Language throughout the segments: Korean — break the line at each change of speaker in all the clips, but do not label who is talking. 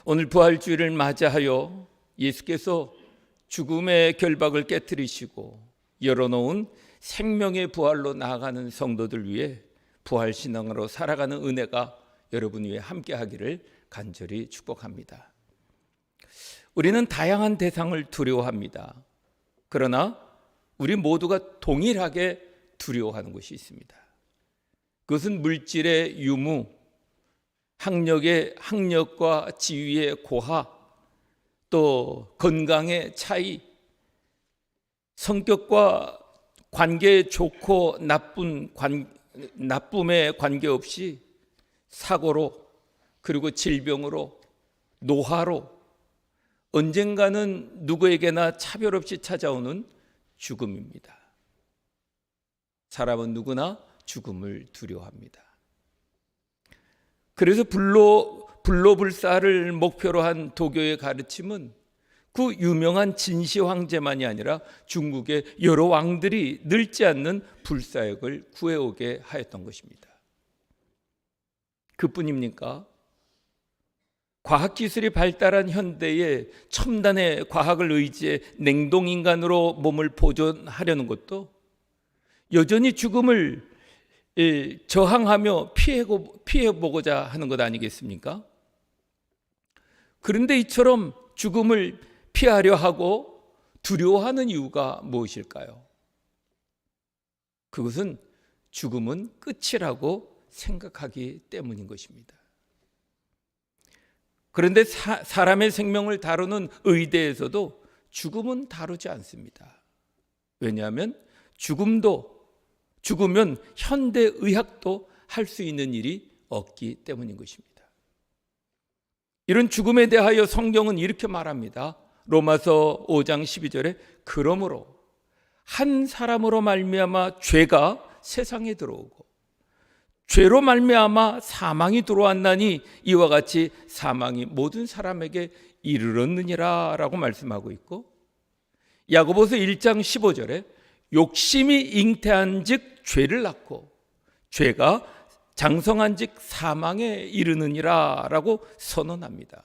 오늘 부활주일을 맞이하여 예수께서 죽음의 결박을 깨뜨리시고 열어놓은 생명의 부활로 나아가는 성도들 위해 부활신앙으로 살아가는 은혜가 여러분 위에 함께하기를 간절히 축복합니다. 우리는 다양한 대상을 두려워합니다. 그러나 우리 모두가 동일하게 두려워하는 것이 있습니다. 그것은 물질의 유무, 학력과 지위의 고하, 또 건강의 차이, 성격과 관계에 좋고 나쁨에 관계없이 사고로, 그리고 질병으로, 노화로 언젠가는 누구에게나 차별 없이 찾아오는 죽음입니다. 사람은 누구나 죽음을 두려워합니다. 그래서 불로불사를 목표로 한 도교의 가르침은 그 유명한 진시 황제만이 아니라 중국의 여러 왕들이 늙지 않는 불사역을 구해오게 하였던 것입니다. 그뿐입니까? 과학기술이 발달한 현대에 첨단의 과학을 의지해 냉동인간으로 몸을 보존하려는 것도 여전히 죽음을 저항하며 피해보고자 하는 것 아니겠습니까? 그런데 이처럼 죽음을 피하려 하고 두려워하는 이유가 무엇일까요? 그것은 죽음은 끝이라고 생각하기 때문인 것입니다. 그런데 사람의 생명을 다루는 의대에서도 죽음은 다루지 않습니다. 왜냐하면 죽으면 현대의학도 할 수 있는 일이 없기 때문인 것입니다. 이런 죽음에 대하여 성경은 이렇게 말합니다. 로마서 5장 12절에 그러므로 한 사람으로 말미암아 죄가 세상에 들어오고 죄로 말미암아 사망이 들어왔나니 이와 같이 사망이 모든 사람에게 이르렀느니라 라고 말씀하고 있고, 야고보서 1장 15절에 욕심이 잉태한 즉 죄를 낳고 죄가 장성한 즉 사망에 이르느니라 라고 선언합니다.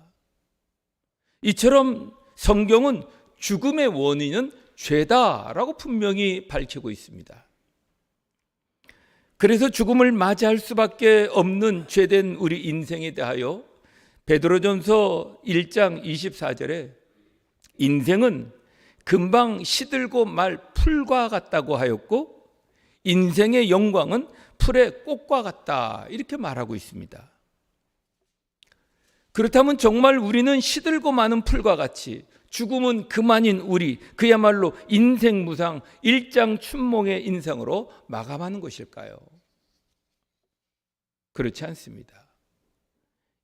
이처럼 성경은 죽음의 원인은 죄다라고 분명히 밝히고 있습니다. 그래서 죽음을 맞이할 수밖에 없는 죄된 우리 인생에 대하여 베드로전서 1장 24절에 인생은 금방 시들고 말 풀과 같다고 하였고 인생의 영광은 풀의 꽃과 같다 이렇게 말하고 있습니다. 그렇다면 정말 우리는 시들고 마는 풀과 같이 죽음은 그만인 우리, 그야말로 인생무상 일장춘몽의 인생으로 마감하는 것일까요? 그렇지 않습니다.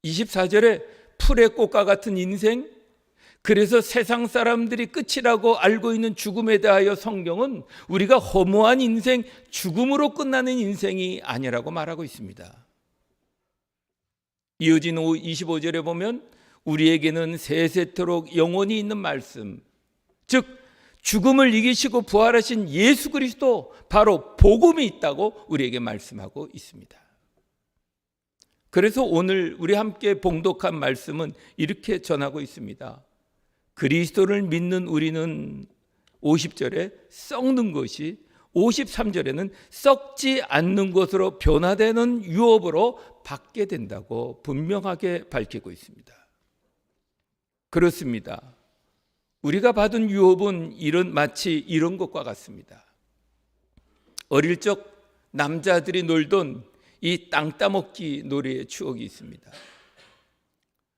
24절에 풀의 꽃과 같은 인생, 그래서 세상 사람들이 끝이라고 알고 있는 죽음에 대하여 성경은 우리가 허무한 인생, 죽음으로 끝나는 인생이 아니라고 말하고 있습니다. 이어진 25절에 보면 우리에게는 세세토록 영원히 있는 말씀, 즉 죽음을 이기시고 부활하신 예수 그리스도, 바로 복음이 있다고 우리에게 말씀하고 있습니다. 그래서 오늘 우리 함께 봉독한 말씀은 이렇게 전하고 있습니다. 그리스도를 믿는 우리는 50절에 썩는 것이, 53절에는 썩지 않는 것으로 변화되는 유업으로 받게 된다고 분명하게 밝히고 있습니다. 그렇습니다. 우리가 받은 유업은 마치 이런 것과 같습니다. 어릴 적 남자들이 놀던 이 땅 따먹기 놀이의 추억이 있습니다.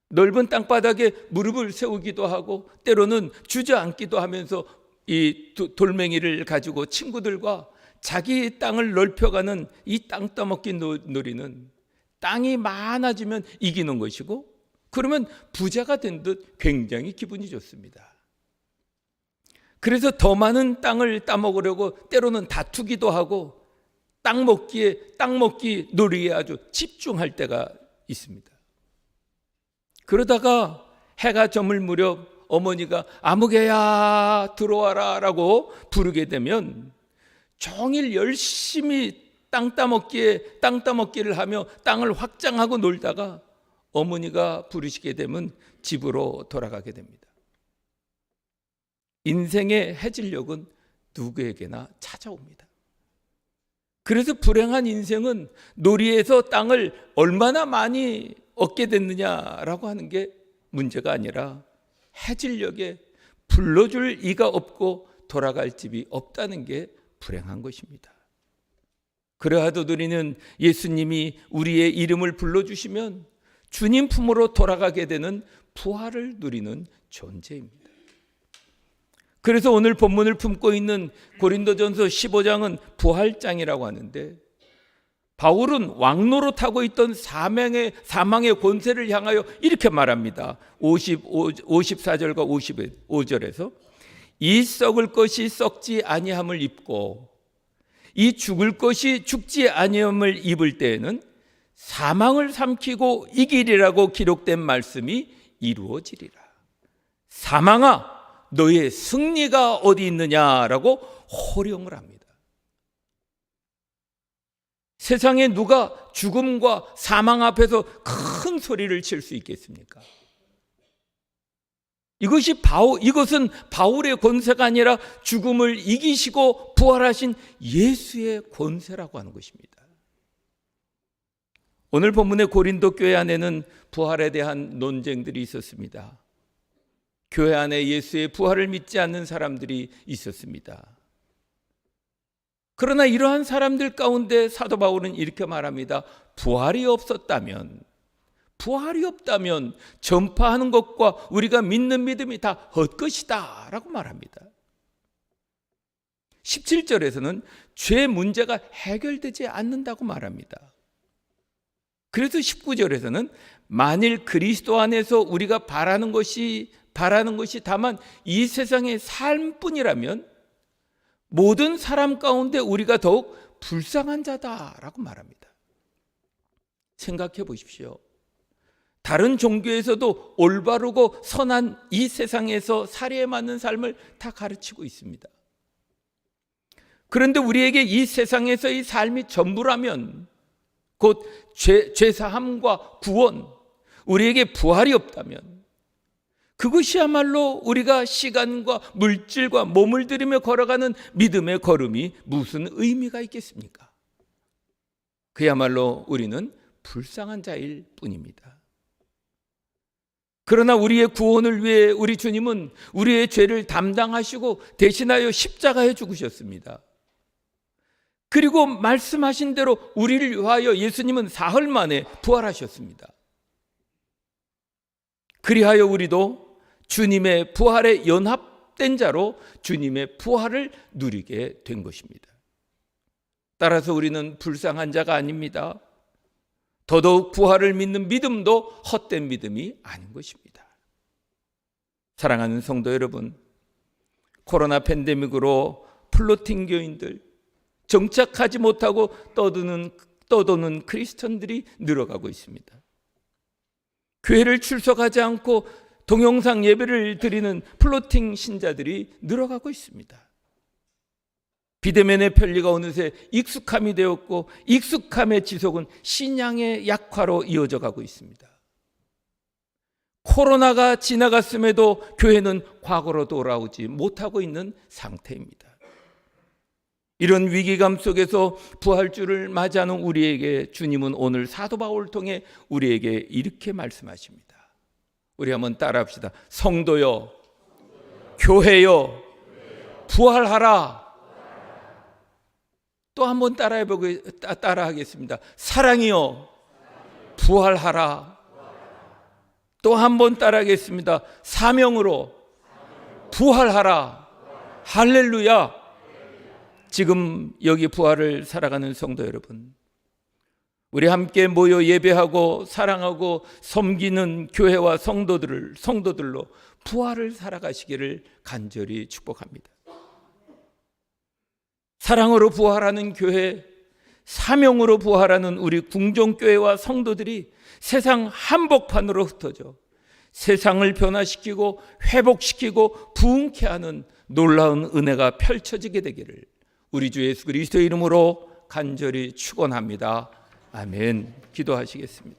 넓은 땅바닥에 무릎을 세우기도 하고 때로는 주저앉기도 하면서 이 돌멩이를 가지고 친구들과 자기 땅을 넓혀가는 이 땅 따먹기 놀이는 땅이 많아지면 이기는 것이고, 그러면 부자가 된 듯 굉장히 기분이 좋습니다. 그래서 더 많은 땅을 따먹으려고 때로는 다투기도 하고 땅 먹기 놀이에 아주 집중할 때가 있습니다. 그러다가 해가 저물 무렵 어머니가 아무개야 들어와라 라고 부르게 되면 종일 열심히 땅 따먹기를 하며 땅을 확장하고 놀다가 어머니가 부르시게 되면 집으로 돌아가게 됩니다. 인생의 해질녘은 누구에게나 찾아옵니다. 그래서 불행한 인생은 놀이에서 땅을 얼마나 많이 얻게 됐느냐라고 하는 게 문제가 아니라 해질녘에 불러줄 이가 없고 돌아갈 집이 없다는 게 불행한 것입니다. 그러하도 우리는 예수님이 우리의 이름을 불러주시면 주님 품으로 돌아가게 되는 부활을 누리는 존재입니다. 그래서 오늘 본문을 품고 있는 고린도전서 15장은 부활장이라고 하는데, 바울은 왕노릇하고 있던 사망의 권세를 향하여 이렇게 말합니다. 54절과 55절에서 이 썩을 것이 썩지 아니함을 입고 이 죽을 것이 죽지 아니함을 입을 때에는 사망을 삼키고 이기리라고 기록된 말씀이 이루어지리라. 사망아, 너의 승리가 어디 있느냐라고 호령을 합니다. 세상에 누가 죽음과 사망 앞에서 큰 소리를 칠 수 있겠습니까? 이것은 바울의 권세가 아니라 죽음을 이기시고 부활하신 예수의 권세라고 하는 것입니다. 오늘 본문의 고린도 교회 안에는 부활에 대한 논쟁들이 있었습니다. 교회 안에 예수의 부활을 믿지 않는 사람들이 있었습니다. 그러나 이러한 사람들 가운데 사도 바울은 이렇게 말합니다. 부활이 없다면 전파하는 것과 우리가 믿는 믿음이 다 헛것이다 라고 말합니다. 17절에서는 죄 문제가 해결되지 않는다고 말합니다. 그래서 19절에서는 만일 그리스도 안에서 우리가 바라는 것이 다만 이 세상의 삶뿐이라면 모든 사람 가운데 우리가 더욱 불쌍한 자다라고 말합니다. 생각해 보십시오. 다른 종교에서도 올바르고 선한 이 세상에서 사례에 맞는 삶을 다 가르치고 있습니다. 그런데 우리에게 이 세상에서의 삶이 전부라면, 곧 죄사함과 구원, 우리에게 부활이 없다면 그것이야말로 우리가 시간과 물질과 몸을 들이며 걸어가는 믿음의 걸음이 무슨 의미가 있겠습니까? 그야말로 우리는 불쌍한 자일 뿐입니다. 그러나 우리의 구원을 위해 우리 주님은 우리의 죄를 담당하시고 대신하여 십자가에 죽으셨습니다. 그리고 말씀하신 대로 우리를 위하여 예수님은 사흘 만에 부활하셨습니다. 그리하여 우리도 주님의 부활에 연합된 자로 주님의 부활을 누리게 된 것입니다. 따라서 우리는 불쌍한 자가 아닙니다. 더더욱 부활을 믿는 믿음도 헛된 믿음이 아닌 것입니다. 사랑하는 성도 여러분, 코로나 팬데믹으로 플로팅 교인들, 정착하지 못하고 떠도는 크리스천들이 늘어가고 있습니다. 교회를 출석하지 않고 동영상 예배를 드리는 플로팅 신자들이 늘어가고 있습니다. 비대면의 편리가 어느새 익숙함이 되었고 익숙함의 지속은 신앙의 약화로 이어져 가고 있습니다. 코로나가 지나갔음에도 교회는 과거로 돌아오지 못하고 있는 상태입니다. 이런 위기감 속에서 부활주를 맞이하는 우리에게 주님은 오늘 사도 바울을 통해 우리에게 이렇게 말씀하십니다. 우리 한번 따라합시다. 성도여, 교회여, 부활하라. 또 한번 따라하겠습니다. 사랑이여, 부활하라. 또 한번 따라하겠습니다. 사명으로 부활하라. 할렐루야. 지금 여기 부활을 살아가는 성도 여러분, 우리 함께 모여 예배하고 사랑하고 섬기는 교회와 성도들로 부활을 살아가시기를 간절히 축복합니다. 사랑으로 부활하는 교회, 사명으로 부활하는 우리 궁정교회와 성도들이 세상 한복판으로 흩어져 세상을 변화시키고 회복시키고 부흥케 하는 놀라운 은혜가 펼쳐지게 되기를 우리 주 예수 그리스도의 이름으로 간절히 축원합니다. 아멘. 기도하시겠습니다.